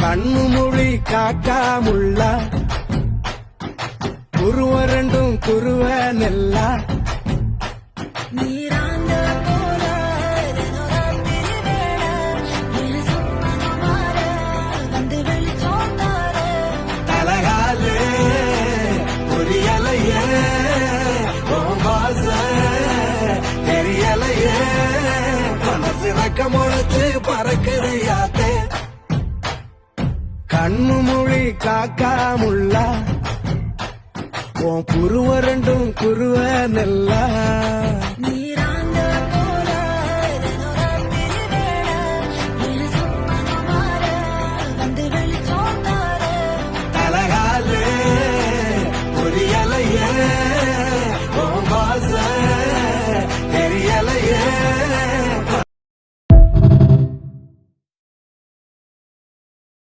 கண்ணு மொழி காக்காமுள்ள குருவ ரெண்டும் குருவ நெல்லா நீராந்த போல ராத்திரி வேளை என் சொப்பனம் மாற வந்து வெளிச்சம் தார தலகாலே புரியலையே பாச தெரியலையே மனசு ரக்க முளைச்சு பறக்குது யாத்தே கண்ணு மொழி காக்காமுள்ள உன் குருவ ரெண்டும் குருவ நெல்லா நீ